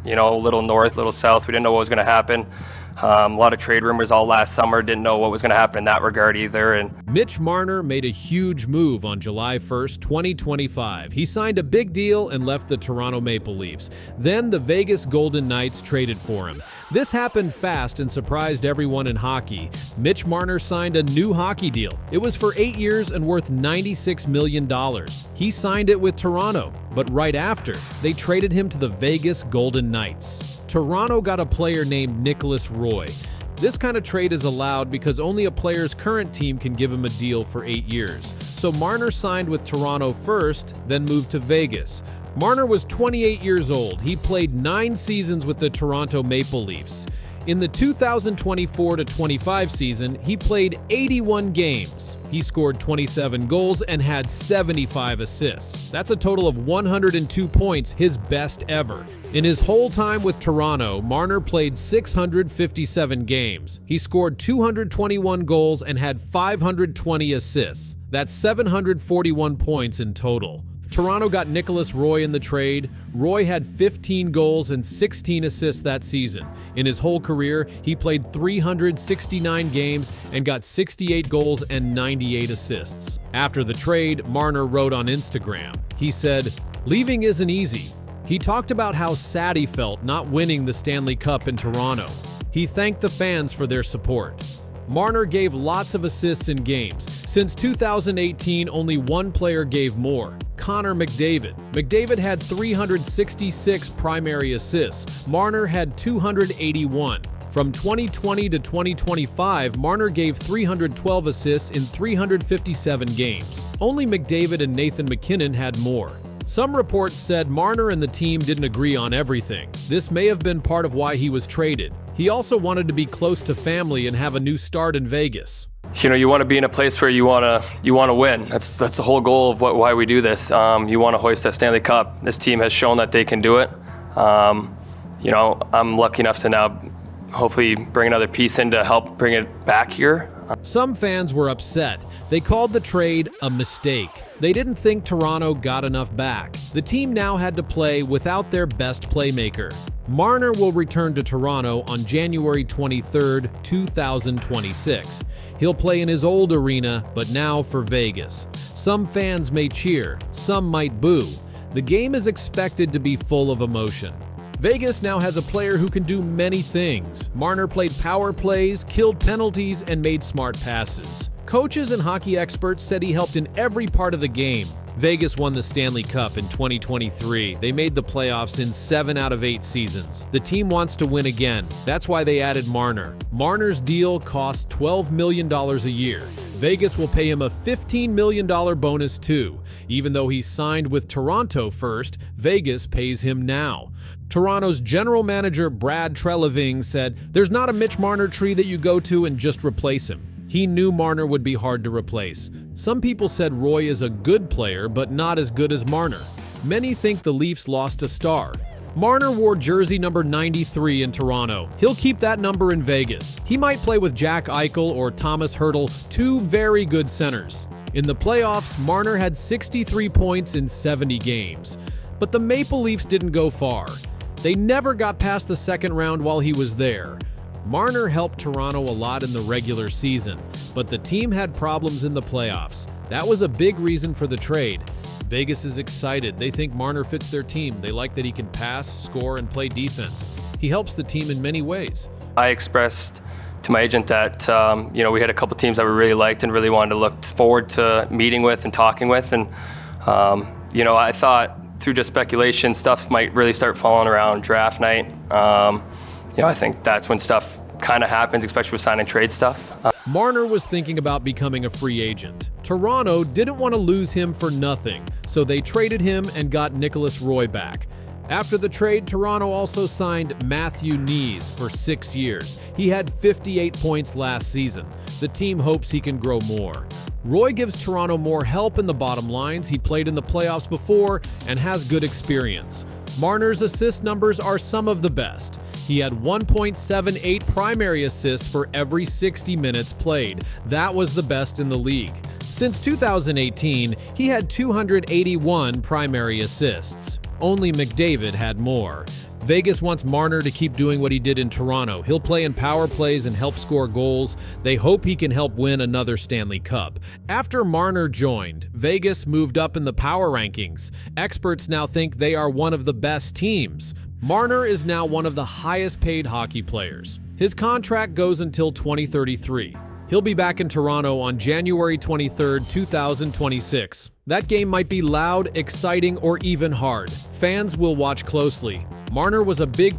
you know, a little north, a little south. We didn't know what was going to happen. A lot of trade rumors all last summer. Didn't know what was going to happen in that regard either. And Mitch Marner made a huge move on July 1st, 2025. He signed a big deal and left the Toronto Maple Leafs. Then the Vegas Golden Knights traded for him. This happened fast and surprised everyone in hockey. Mitch Marner signed a new hockey deal. It was for 8 years and worth $96 million. He signed it with Toronto, but right after, they traded him to the Vegas Golden Knights. Toronto got a player named Nicolas Roy. This kind of trade is allowed because only a player's current team can give him a deal for 8 years. So Marner signed with Toronto first, then moved to Vegas. Marner was 28 years old. He played 9 seasons with the Toronto Maple Leafs. In the 2024-25 season, he played 81 games. He scored 27 goals and had 75 assists. That's a total of 102 points, his best ever. In his whole time with Toronto, Marner played 657 games. He scored 221 goals and had 520 assists. That's 741 points in total. Toronto got Nicolas Roy in the trade. Roy had 15 goals and 16 assists that season. In his whole career, he played 369 games and got 68 goals and 98 assists. After the trade, Marner wrote on Instagram. He said, "Leaving isn't easy." He talked about how sad he felt not winning the Stanley Cup in Toronto. He thanked the fans for their support. Marner gave lots of assists in games. Since 2018, only one player gave more, Connor McDavid. McDavid had 366 primary assists. Marner had 281. From 2020 to 2025, Marner gave 312 assists in 357 games. Only McDavid and Nathan MacKinnon had more. Some reports said Marner and the team didn't agree on everything. This may have been part of why he was traded. He also wanted to be close to family and have a new start in Vegas. you know, you want to be in a place where you want to win. That's the whole goal of why we do this. You want to hoist that Stanley Cup. This team has shown that they can do it. You know, I'm lucky enough to now hopefully bring another piece in to help bring it back here. Some fans were upset. They called the trade a mistake. They didn't think Toronto got enough back. The team now had to play without their best playmaker. Marner will return to Toronto on January 23, 2026. He'll play in his old arena, but now for Vegas. Some fans may cheer, some might boo. The game is expected to be full of emotion. Vegas now has a player who can do many things. Marner played power plays, killed penalties, and made smart passes. Coaches and hockey experts said he helped in every part of the game. Vegas won the Stanley Cup in 2023. They made the playoffs in 7 out of 8 seasons. The team wants to win again. That's why they added Marner. Marner's deal costs $12 million a year. Vegas will pay him a $15 million bonus too. Even though he signed with Toronto first, Vegas pays him now. Toronto's general manager Brad Treliving said, "There's not a Mitch Marner tree that you go to and just replace him." He knew Marner would be hard to replace. Some people said Roy is a good player, but not as good as Marner. Many think the Leafs lost a star. Marner wore jersey number 93 in Toronto. He'll keep that number in Vegas. He might play with Jack Eichel or Tomas Hertl, 2 very good centers. In the playoffs, Marner had 63 points in 70 games. But the Maple Leafs didn't go far. They never got past the second round while he was there. Marner helped Toronto a lot in the regular season, but the team had problems in the playoffs. That was a big reason for the trade. Vegas is excited. They think Marner fits their team. They like that he can pass, score, and play defense. He helps the team in many ways. I expressed to my agent that you know, we had a couple teams that we really liked and really wanted to look forward to meeting with and talking with, and you know, I thought through just speculation, stuff might really start falling around draft night. You know, I think that's when stuff kind of happens, especially with signing trade stuff. Marner was thinking about becoming a free agent. Toronto didn't want to lose him for nothing, so they traded him and got Nicolas Roy back. After the trade, Toronto also signed Matthew Knies for 6 years. He had 58 points last season. The team hopes he can grow more. Roy gives Toronto more help in the bottom lines. He played in the playoffs before and has good experience. Marner's assist numbers are some of the best. He had 1.78 primary assists for every 60 minutes played. That was the best in the league. Since 2018, he had 281 primary assists. Only McDavid had more. Vegas wants Marner to keep doing what he did in Toronto. He'll play in power plays and help score goals. They hope he can help win another Stanley Cup. After Marner joined, Vegas moved up in the power rankings. Experts now think they are one of the best teams. Marner is now one of the highest paid hockey players. His contract goes until 2033. He'll be back in Toronto on January 23, 2026. That game might be loud, exciting, or even hard. Fans will watch closely. Marner was a big